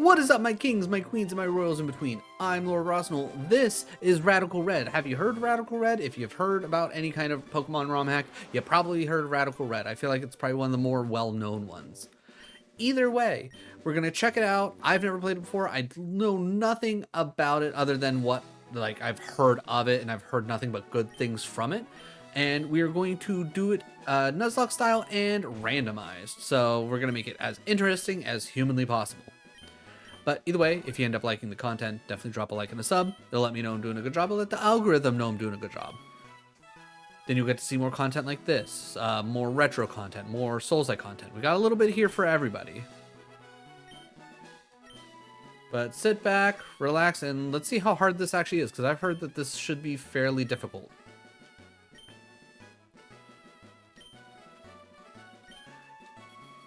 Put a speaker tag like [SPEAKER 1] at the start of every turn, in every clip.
[SPEAKER 1] What is up, my kings, my queens, and my royals in between? I'm Lord Rosnell. This is Radical Red. Have you heard Radical Red? If you've heard about any kind of Pokemon ROM hack, you probably heard Radical Red. I feel like it's probably one of the more well-known ones. Either way, we're going to check it out. I've never played it before. I know nothing about it other than what I've heard of it, and I've heard nothing but good things from it. And we are going to do it Nuzlocke style and randomized. So we're going to make it as interesting as humanly possible. But either way, if you end up liking the content, definitely drop a like and a sub. It'll let me know I'm doing a good job. It'll let the algorithm know I'm doing a good job. Then you'll get to see more content like this, more retro content, more Souls-like content. We got a little bit here for everybody. But sit back, relax, and let's see how hard this actually is, because I've heard that this should be fairly difficult.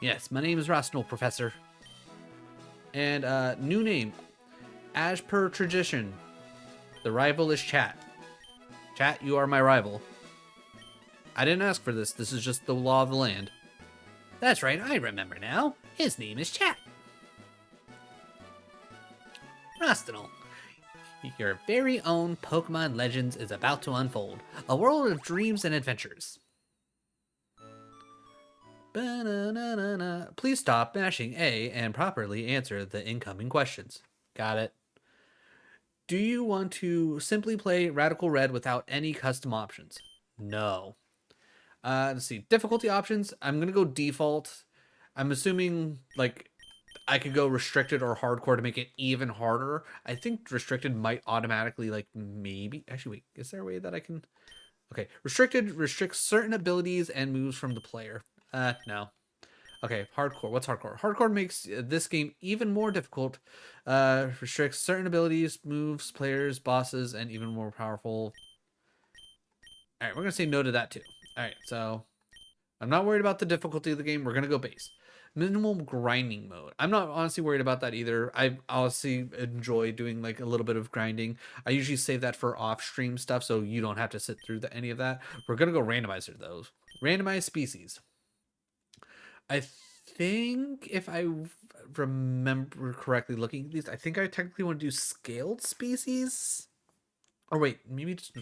[SPEAKER 1] Yes, my name is Rosnell, Professor. And new name, as per tradition, the rival is Chat. Chat, you are my rival. I didn't ask for this. This is just the law of the land.
[SPEAKER 2] That's right, I remember now. His name is Chat. Rosnell, your very own Pokemon Legends is about to unfold. A world of dreams and adventures.
[SPEAKER 1] Ba-na-na-na-na. Please stop mashing A and properly answer the incoming questions. Got it. Do you want to simply play Radical Red without any custom options? No. Let's see. Difficulty options. I'm going to go default. I'm assuming I could go restricted or hardcore to make it even harder. I think restricted might automatically maybe. Actually, wait. Is there a way that I can? Okay. Restricted restricts certain abilities and moves from the player. No. Okay, hardcore. What's hardcore? Hardcore makes this game even more difficult. Restricts certain abilities, moves, players, bosses, and even more powerful. Alright, we're going to say no to that too. Alright, so I'm not worried about the difficulty of the game. We're going to go base. Minimal grinding mode. I'm not honestly worried about that either. I honestly enjoy doing a little bit of grinding. I usually save that for off-stream stuff, so you don't have to sit through any of that. We're going to go randomizer, though. Randomized species. I think if I remember correctly looking at these, I think I technically want to do scaled species. Or wait, maybe just...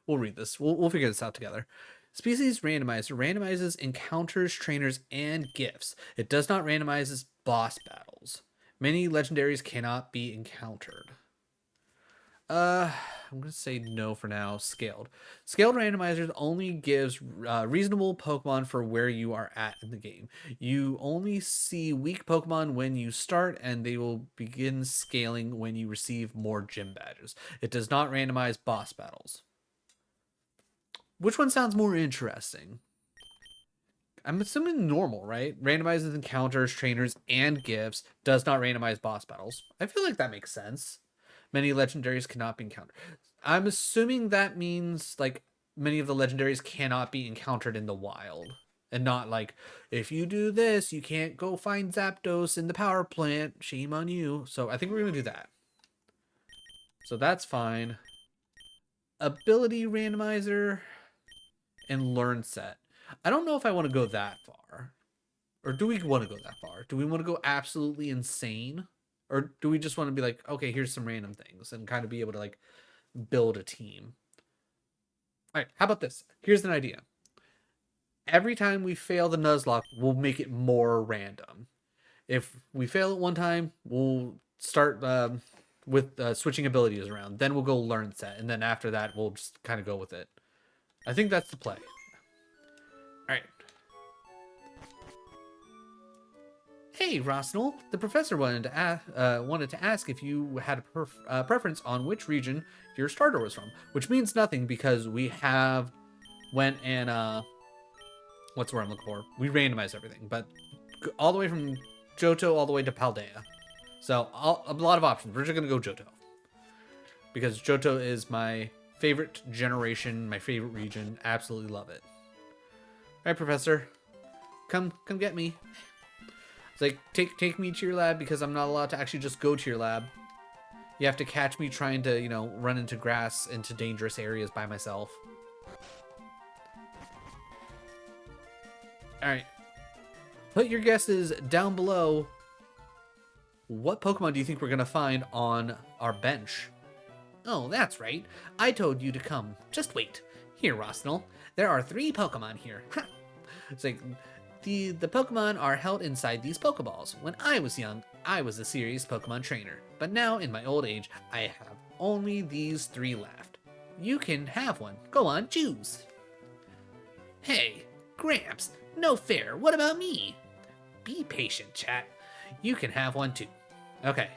[SPEAKER 1] we'll read this. We'll figure this out together. Species randomizer randomizes encounters, trainers, and gifts. It does not randomize boss battles. Many legendaries cannot be encountered. I'm going to say no for now. Scaled. Scaled randomizers only gives reasonable Pokemon for where you are at in the game. You only see weak Pokemon when you start, and they will begin scaling when you receive more gym badges. It does not randomize boss battles. Which one sounds more interesting? I'm assuming normal, right? Randomizes encounters, trainers, and gifts. Does not randomize boss battles. I feel like that makes sense. Many legendaries cannot be encountered. I'm assuming that means many of the legendaries cannot be encountered in the wild. And not if you do this, you can't go find Zapdos in the power plant. Shame on you. So I think we're going to do that. So that's fine. Ability randomizer and learn set. I don't know if I want to go that far. Or do we want to go that far? Do we want to go absolutely insane? Or do we just want to be okay, here's some random things and kind of be able to build a team? All right, how about this? Here's an idea. Every time we fail the Nuzlocke, we'll make it more random. If we fail it one time, we'll start with switching abilities around. Then we'll go learn set. And then after that, we'll just kind of go with it. I think that's the play. All right. Hey, Rosnell, the professor wanted to ask if you had a preference on which region your starter was from, which means nothing because we have went and what's the word I'm looking for? We randomized everything, but all the way from Johto all the way to Paldea. So a lot of options. We're just gonna go Johto because Johto is my favorite generation, my favorite region. Absolutely love it. All right, Professor, come get me. It's take me to your lab because I'm not allowed to actually just go to your lab. You have to catch me trying to, run into grass into dangerous areas by myself. All right. Put your guesses down below. What Pokemon do you think we're gonna find on our bench?
[SPEAKER 2] Oh, that's right. I told you to come. Just wait. Here, Rosnell. There are 3 Pokemon here.
[SPEAKER 1] It's like,
[SPEAKER 2] The Pokemon are held inside these Pokeballs. When I was young, I was a serious Pokemon trainer. But now, in my old age, I have only these 3 left. You can have one. Go on, choose. Hey, Gramps, no fair. What about me? Be patient, chat. You can have one too.
[SPEAKER 1] okay.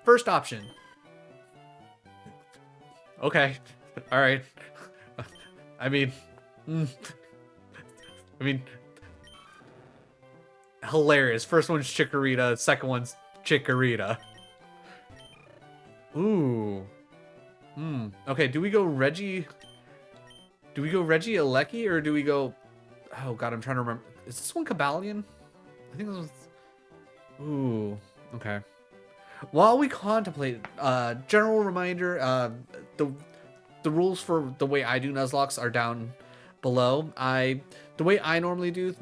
[SPEAKER 1] First option. Okay. All right. I mean, I mean, hilarious. First one's Chikorita. Second one's Chikorita. Ooh. Okay. Do we go Reggie? Do we go Reggie Alecki or do we go? Oh God, I'm trying to remember. Is this one Cabalion? I think this was. Ooh. Okay. While we contemplate, general reminder, the rules for the way I do Nuzlocks are down below. The way I normally do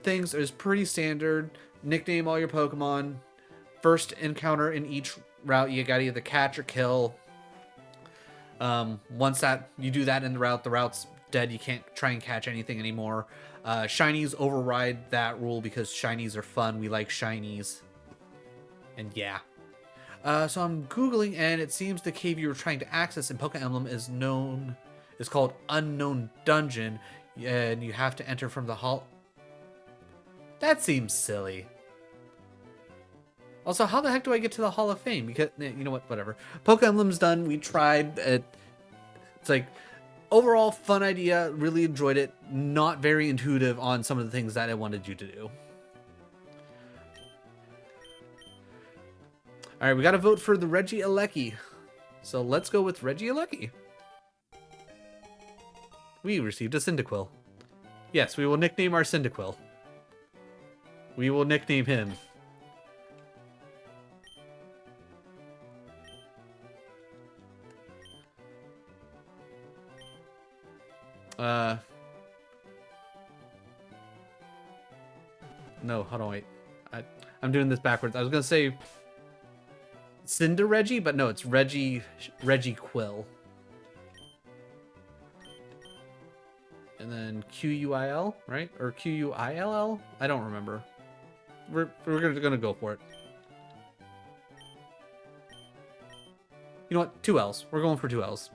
[SPEAKER 1] things is pretty standard. Nickname all your Pokemon. First encounter in each route, you gotta either catch or kill. Once that you do that in the route's dead. You can't try and catch anything anymore. Shinies override that rule because shinies are fun. We like shinies. And yeah. So I'm Googling, and it seems the cave you were trying to access in Poke Emblem is called Unknown Dungeon, and you have to enter from the hall. That seems silly. Also, how the heck do I get to the Hall of Fame? Because, you know what, whatever. Poke Emblem's done, we tried. It's like, overall, fun idea, really enjoyed it. Not very intuitive on some of the things that I wanted you to do. All right, we got to vote for the Reggie Alecki. So let's go with Reggie Alecki. We received a Cyndaquil. Yes, we will nickname our Cyndaquil. We will nickname him. No, hold on, wait. I'm doing this backwards. I was gonna say Cinder Reggie, but no, it's Reggie Quill. And then Quil, right? Or Quill? I don't remember. We're gonna go for it. You know what? 2 L's. We're going for 2 L's.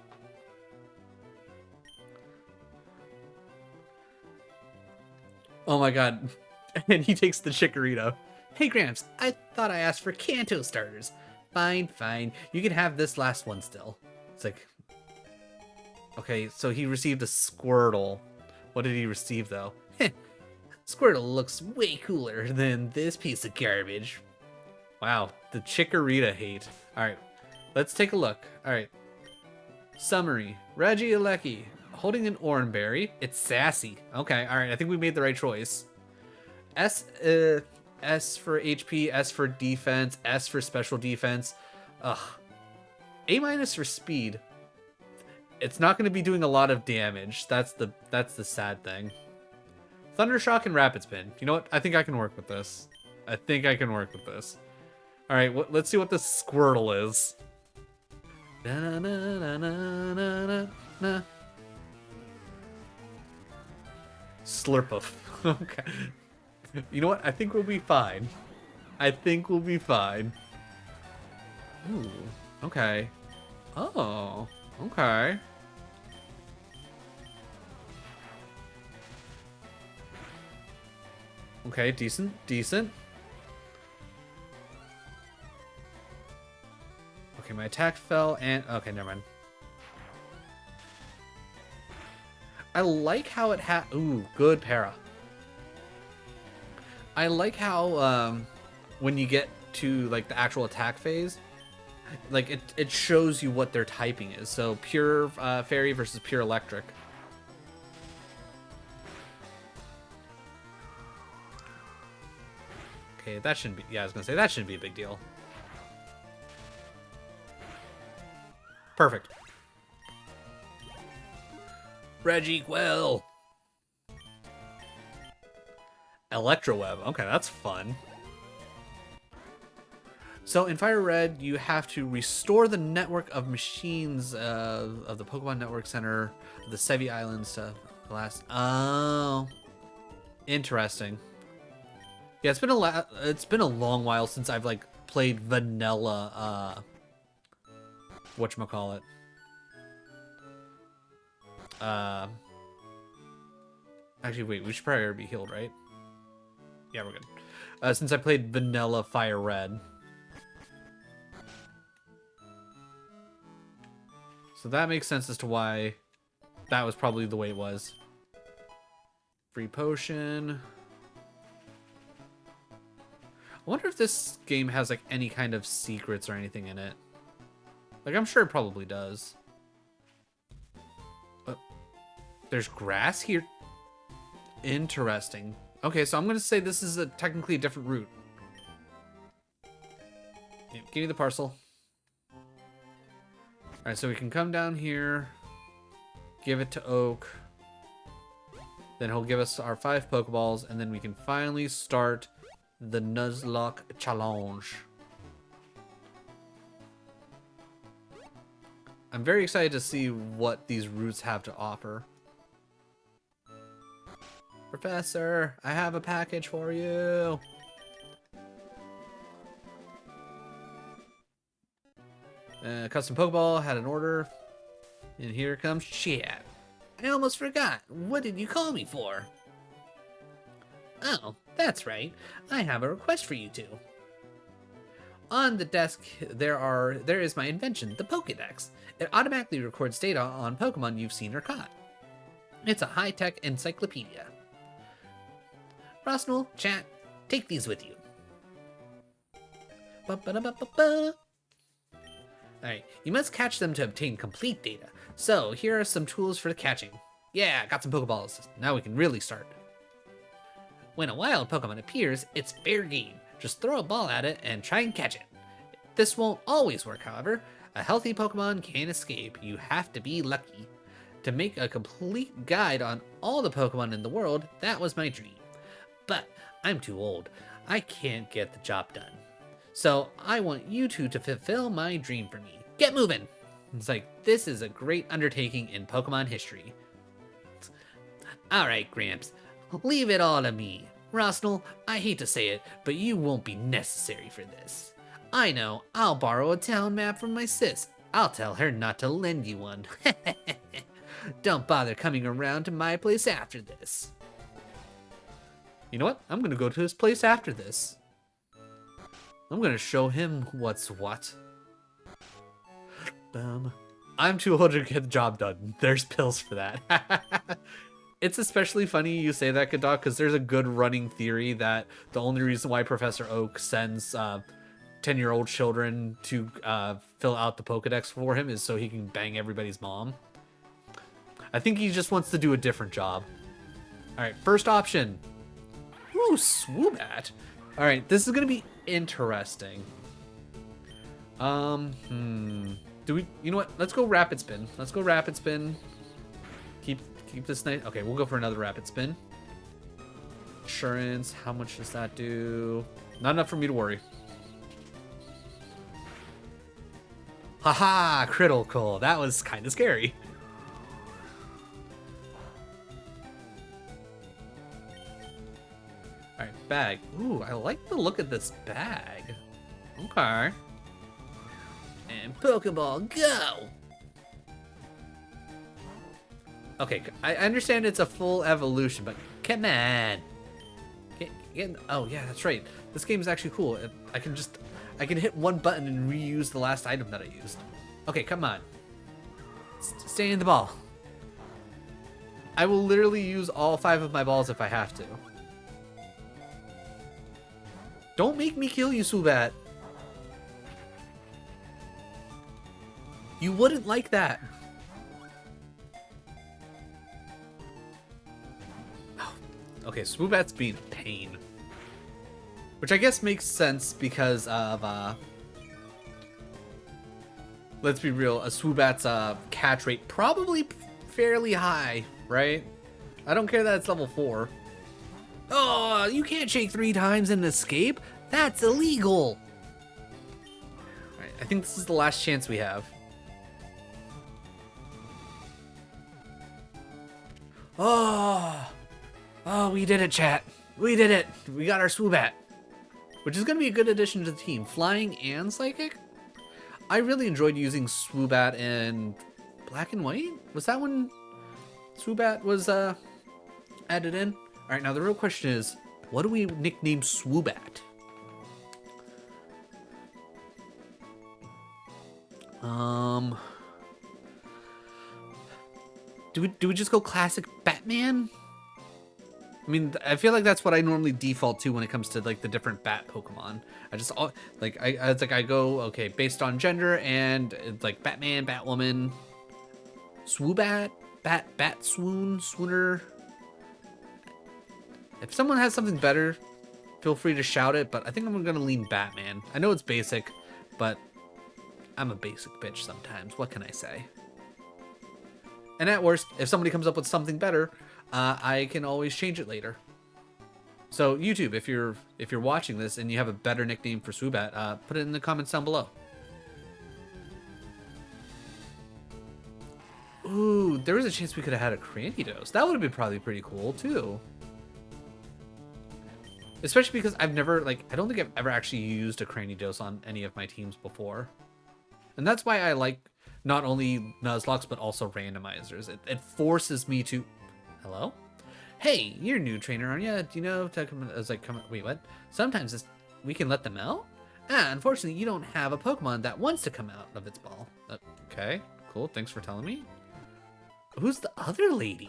[SPEAKER 1] Oh my god. And he takes the Chikorita.
[SPEAKER 2] Hey, Gramps, I thought I asked for Kanto starters. Fine, fine. You can have this last one still.
[SPEAKER 1] It's like... Okay, so he received a Squirtle. What did he receive, though?
[SPEAKER 2] Squirtle looks way cooler than this piece of garbage.
[SPEAKER 1] Wow, the Chikorita hate. Alright, let's take a look. Alright. Summary. Reggie Alecki. Holding an Oranberry. It's sassy. Okay, alright, I think we made the right choice. S for HP, S for defense, S for special defense. Ugh. A- for speed. It's not going to be doing a lot of damage. That's the sad thing. Thundershock and Rapid Spin. You know what? I think I can work with this. I think I can work with this. All right, let's see what this Squirtle is. Na, na, na, na, na, na, na. Slurpuff. Okay. You know what? I think we'll be fine. I think we'll be fine. Ooh. Okay. Oh. Okay. Okay, decent. Okay, my attack fell and... Okay, never mind. I like how it Ooh, good para. I like how when you get to like the actual attack phase, like it shows you what their typing is. So pure fairy versus pure electric. Okay, that shouldn't be... Yeah, I was gonna say that shouldn't be a big deal. Perfect. Reggie Quill. Electroweb. Okay, that's fun. So in Fire Red, you have to restore the network of machines of the Pokemon Network Center, the Sevi Islands to the last. Oh, interesting. Yeah, it's been a long while since I've like played vanilla. Whatchamacallit. Actually, wait, we should probably be healed, right? Yeah, we're good. Since I played vanilla Fire Red. So that makes sense as to why that was probably the way it was. Free potion. I wonder if this game has like any kind of secrets or anything in it. Like, I'm sure it probably does. But there's grass here. Interesting. Okay, so I'm gonna say this is technically a different route. Yeah, give me the parcel. Alright, so we can come down here, give it to Oak, then he'll give us our 5 Pokeballs, and then we can finally start the Nuzlocke challenge. I'm very excited to see what these routes have to offer. Professor, I have a package for you. Custom Pokeball had an order. And here comes chat. I almost forgot. What did you call me for? Oh, that's right. I have a request for you two. On the desk, there is my invention, the Pokédex. It automatically records data on Pokemon you've seen or caught. It's a high-tech encyclopedia. Rosnell, chat, take these with you. Ba-ba-da-ba-ba-ba. Alright, you must catch them to obtain complete data. So, here are some tools for the catching. Yeah, got some Pokeballs. Now we can really start. When a wild Pokemon appears, it's fair game. Just throw a ball at it and try and catch it. This won't always work, however. A healthy Pokemon can't escape. You have to be lucky. To make a complete guide on all the Pokemon in the world, that was my dream. But I'm too old. I can't get the job done. So I want you two to fulfill my dream for me. Get moving! It's like, this is a great undertaking in Pokemon history. Alright, Gramps. Leave it all to me. Rosnell, I hate to say it, but you won't be necessary for this. I know, I'll borrow a town map from my sis. I'll tell her not to lend you one. Don't bother coming around to my place after this. You know what? I'm gonna go to his place after this. I'm gonna show him what's what. I'm too old to get the job done. There's pills for that. It's especially funny you say that, Kadok, because there's a good running theory that the only reason why Professor Oak sends 10-year-old children to fill out the Pokedex for him is so he can bang everybody's mom. I think he just wants to do a different job. Alright, first option. Ooh, Swoobat. Alright, this is going to be interesting. Do we, you know what? Let's go Rapid Spin. Let's go Rapid Spin. Keep this nice. Okay, we'll go for another Rapid Spin. Insurance, how much does that do? Not enough for me to worry. Haha, critical. That was kind of scary. Alright, bag. Ooh, I like the look of this bag. Okay. And Pokeball, go! Okay, I understand it's a full evolution, but come on. Oh, yeah, that's right. This game is actually cool. I can hit one button and reuse the last item that I used. Okay, come on. Stay in the ball. I will literally use all 5 of my balls if I have to. Don't make me kill you, Swoobat. You wouldn't like that. Okay, Swoobat's being a pain. Which I guess makes sense because of, let's be real, a Swoobat's catch rate probably fairly high, right? I don't care that it's level 4. Oh, you can't shake 3 times and escape? That's illegal! I think this is the last chance we have. Oh, we did it, chat. We did it. We got our Swoobat, which is going to be a good addition to the team. Flying and Psychic. I really enjoyed using Swoobat in Black and White. Was that when Swoobat was added in? All right, now the real question is, what do we nickname Swoobat? Do we just go classic Batman? I mean, I feel like that's what I normally default to when it comes to like the different bat Pokemon. I just like I go okay based on gender and it's like Batman, Batwoman, Swoobat, Bat Swoon, Swooner. If someone has something better, feel free to shout it. But I think I'm gonna lean Batman. I know it's basic, but I'm a basic bitch sometimes. What can I say? And at worst, if somebody comes up with something better, I can always change it later. So YouTube, if you're watching this and you have a better nickname for Swoobat, put it in the comments down below. Ooh, there was a chance we could have had a Cranidos. That would have been probably pretty cool too. Especially because I've never, like, I don't think I've ever actually used a Cranidos on any of my teams before. And that's why I like not only Nuzlockes, but also randomizers. It forces me to... Hello? Hey, you're a new trainer, aren't you? Do you know to come... I was like, come... Wait, what? Sometimes we can let them out? Unfortunately, you don't have a Pokemon that wants to come out of its ball. Okay, cool. Thanks for telling me. Who's the other lady?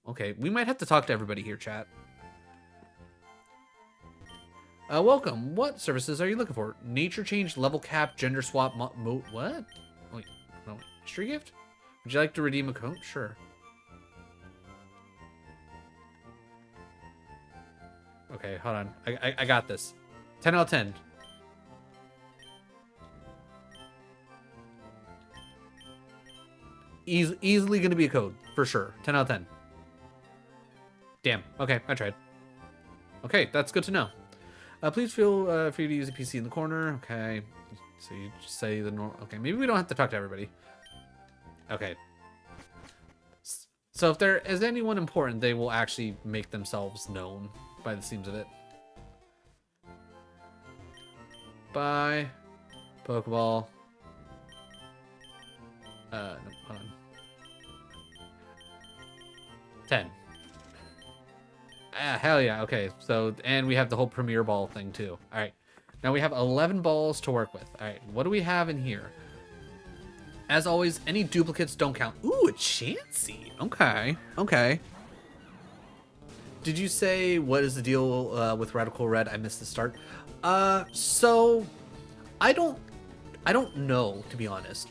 [SPEAKER 1] Okay, we might have to talk to everybody here, chat. Welcome. What services are you looking for? Nature change, level cap, gender swap, what? Wait, no. History gift? Would you like to redeem a code? Sure. Okay, hold on. I got this. 10 out of 10. Easily gonna be a code, for sure. 10 out of 10. Damn. Okay, I tried. Okay, that's good to know. Please feel free to use a PC in the corner. Okay. So you just say the normal... Okay, maybe we don't have to talk to everybody. Okay. So if there is anyone important, they will actually make themselves known by the seams of it. Bye. Pokeball. No, hold on. 10. Ah, hell yeah. Okay, so, and we have the whole Premier Ball thing too. All right. Now we have 11 balls to work with. All right, what do we have in here? As always, any duplicates don't count. Ooh, a Chansey. Okay, okay. Did you say what is the deal with Radical Red? I missed the start. So I don't know, to be honest.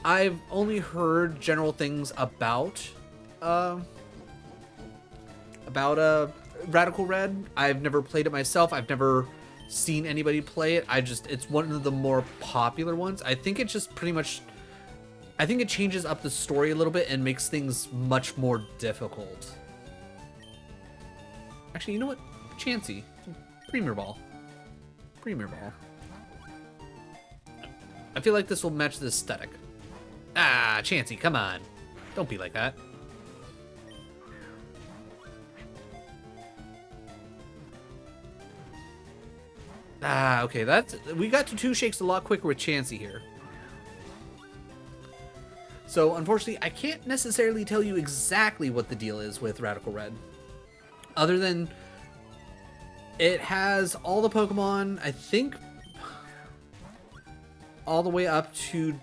[SPEAKER 1] I've only heard general things about Radical Red. I've never played it myself. I've never seen anybody play it. It's one of the more popular ones. I think it just pretty much, I think it changes up the story a little bit and makes things much more difficult. Actually, you know what? Chansey. Premier Ball. Premier Ball. I feel like this will match the aesthetic. Ah, Chansey, come on. Don't be like that. Ah, okay, we got to 2 shakes a lot quicker with Chansey here. So, unfortunately, I can't necessarily tell you exactly what the deal is with Radical Red. Other than it has all the Pokemon, I think, all the way up to,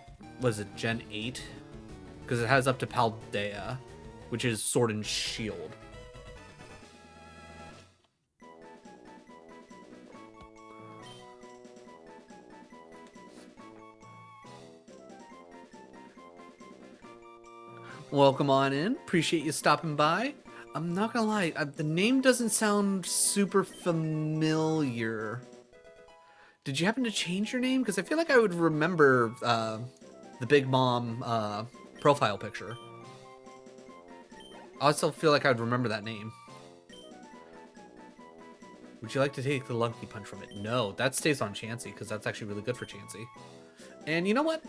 [SPEAKER 1] was it Gen 8? Because it has up to Paldea, which is Sword and Shield. Welcome on in. Appreciate you stopping by. I'm not gonna lie, the name doesn't sound super familiar. Did you happen to change your name? Because I feel like I would remember the Big Mom profile picture. I also feel like I would remember that name. Would you like to take the Lucky Punch from it? No, that stays on Chansey because that's actually really good for Chansey. And you know what?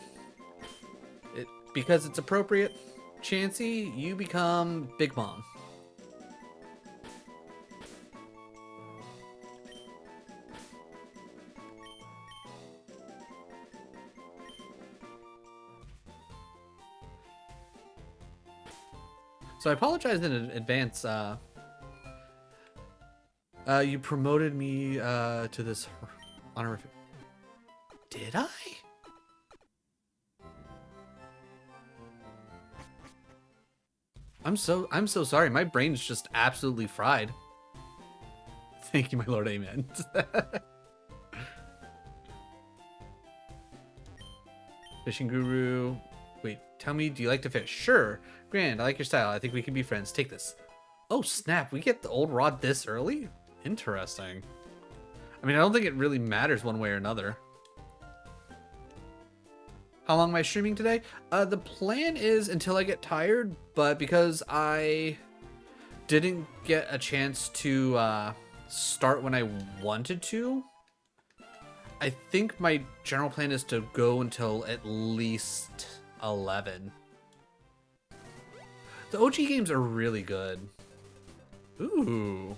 [SPEAKER 1] Because it's appropriate, Chansey, you become Big Mom. So I apologize in advance. You promoted me to this honorific. Did I? I'm so sorry. My brain's just absolutely fried. Thank you, my lord. Amen. Fishing guru. Wait, tell me, do you like to fish? Sure. Grand, I like your style. I think we can be friends. Take this. Oh, snap. We get the old rod this early? Interesting. I mean, I don't think it really matters one way or another. How long am I streaming today? The plan is until I get tired, but because I didn't get a chance to start when I wanted to, I think my general plan is to go until at least 11. The OG games are really good. Ooh.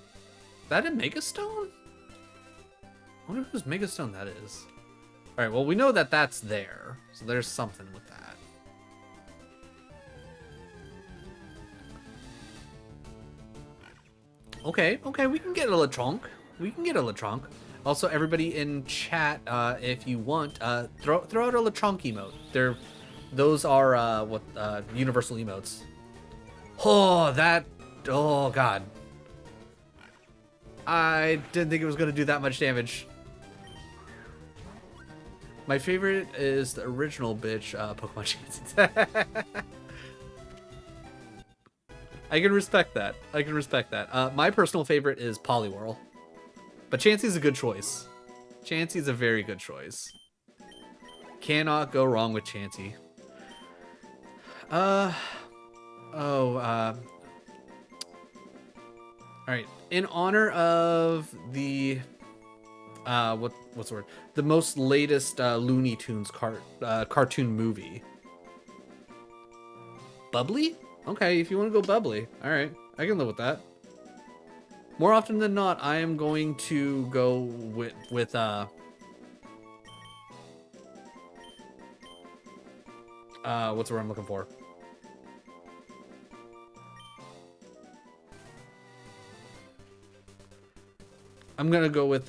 [SPEAKER 1] That a Megastone? I wonder whose Megastone that is. Alright, well, we know that that's there. So there's something with that. Okay, we can get a Lechonk. We can get a Lechonk. Also, everybody in chat, if you want, throw out a Lechonk emote. Those are universal emotes. Oh, God. I didn't think it was going to do that much damage. My favorite is the original bitch Pokemon Chansey. I can respect that. My personal favorite is Poliwhirl. But Chansey's a good choice. Chansey's a very good choice. Cannot go wrong with Chansey. Alright. In honor of the what's the word? The most latest Looney Tunes cartoon movie. Bubbly? Okay, if you want to go bubbly. Alright, I can live with that. More often than not, I am going to go with what's the word I'm looking for? I'm gonna go with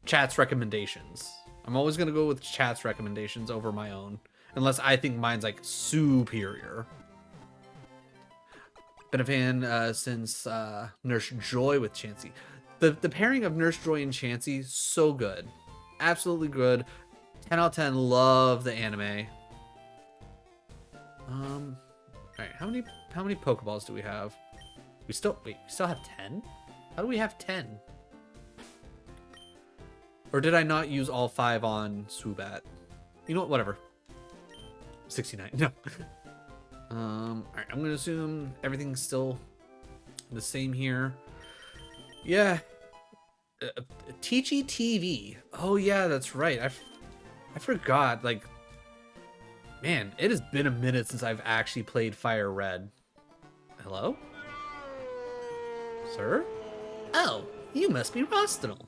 [SPEAKER 1] chat's recommendations. I'm always gonna go with chat's recommendations over my own, unless I think mine's like superior. Been a fan since Nurse Joy with Chansey. The pairing of Nurse Joy and Chansey, so good, absolutely good. 10 out of 10. Love the anime. All right, how many Pokeballs do we have? We still have 10? How do we have 10? Or did I not use all 5 on Swoobat? You know what? Whatever. 69. No. Alright, I'm gonna assume everything's still the same here. Yeah. Teachy TV. Oh yeah, that's right. I forgot. Like, man, it has been a minute since I've actually played Fire Red. Hello? Sir? Oh, you must be Rostinal.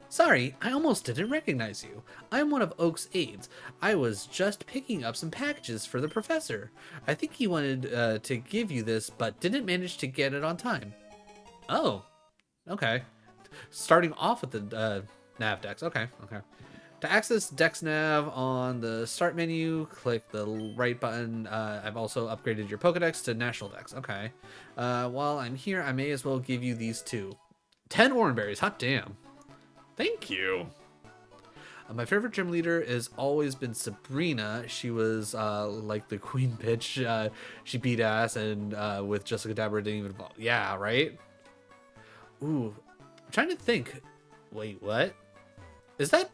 [SPEAKER 1] Sorry, I almost didn't recognize you. I'm one of Oak's aides. I was just picking up some packages for the professor. I think he wanted to give you this, but didn't manage to get it on time. Oh, okay. Starting off with the nav dex. Okay. To access Dex Nav on the start menu, click the right button. I've also upgraded your Pokedex to National Dex. Okay. While I'm here, I may as well give you these 2. 10 Oranberries. Hot damn. Thank you. My favorite gym leader has always been Sabrina. She was like the queen bitch. She beat ass, and with Jessica Dabber didn't even involve. Yeah, right? Ooh. I'm trying to think. Wait, what? Is that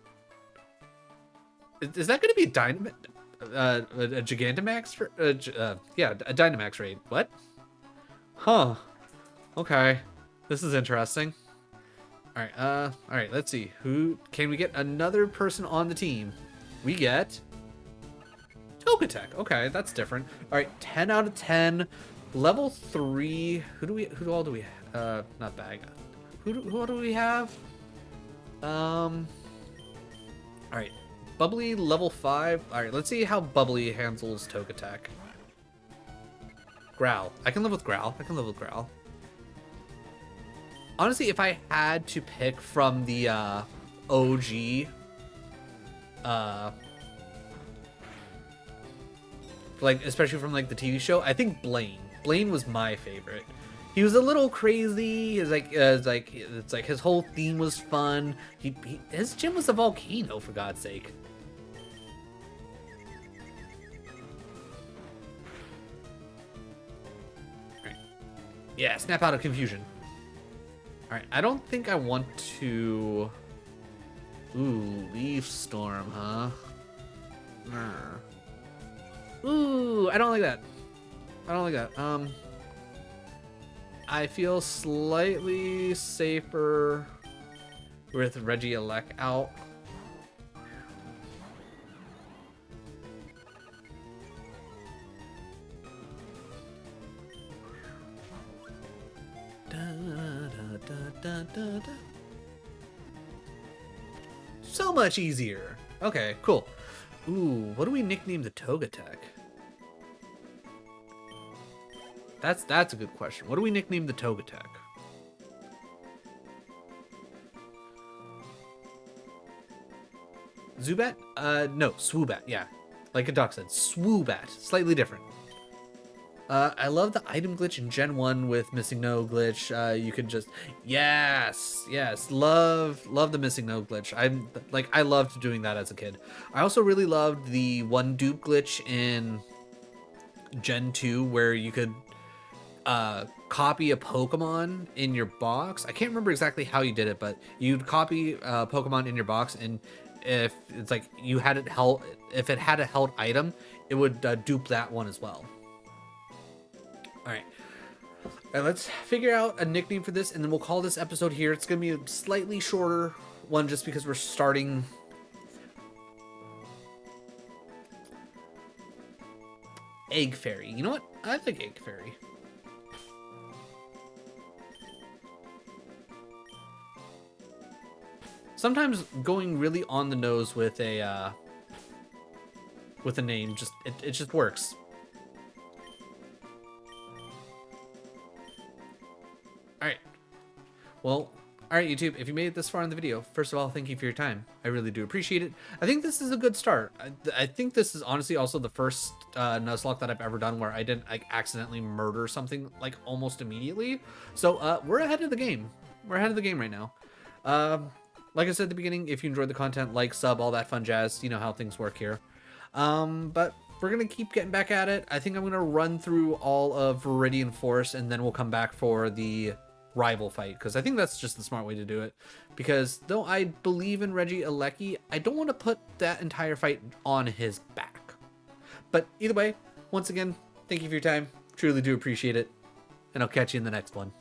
[SPEAKER 1] going to be a Gigantamax? Yeah, a Dynamax raid. What? Huh. Okay. This is interesting. All right, let's see. Who can we get another person on the team? We get Togetic. Okay, that's different. All right, 10 out of 10. Level 3. Who all do we not bag. Who all do we have? All right. Bubbly level 5. All right, let's see how Bubbly handles Togetic. Growl. I can live with Growl. Honestly, if I had to pick from the OG, like especially from like the TV show, I think Blaine. Blaine was my favorite. He was a little crazy. It's like his whole theme was fun. His gym was a volcano, for God's sake. Right. Yeah, snap out of confusion. All right, I don't think I want to. Ooh, Leaf Storm, huh? Ooh, I don't like that. I feel slightly safer with Regieleki out. So much easier. Okay, cool. Ooh, what do we nickname the Togetic? That's a good question. What do we nickname the Togetic? Zubat? No, Swoobat, yeah. Like a doc said, Swoobat. Slightly different. I love the item glitch in Gen 1 with Missing No glitch. You could just... Yes! Love the Missing No glitch. I loved doing that as a kid. I also really loved the one dupe glitch in Gen 2 where you could copy a Pokemon in your box. I can't remember exactly how you did it, but you'd copy a Pokemon in your box, and if it's like you had it held, if it had a held item, it would dupe that one as well. All right, let's figure out a nickname for this, and then we'll call this episode here. It's gonna be a slightly shorter one just because we're starting. Egg Fairy. You know what? I like Egg Fairy. Sometimes going really on the nose with a name it just works. All right. Well, all right, YouTube. If you made it this far in the video, first of all, thank you for your time. I really do appreciate it. I think this is a good start. I think this is honestly also the first Nuzlocke that I've ever done where I didn't like accidentally murder something like almost immediately. So we're ahead of the game. We're ahead of the game right now. Like I said at the beginning, if you enjoyed the content, like, sub, all that fun jazz. You know how things work here. But we're going to keep getting back at it. I think I'm going to run through all of Viridian Forest, and then we'll come back for the rival fight, because I think that's just the smart way to do it. Because though I believe in Regieleki, I don't want to put that entire fight on his back. But either way, once again, thank you for your time. Truly do appreciate it. And I'll catch you in the next one.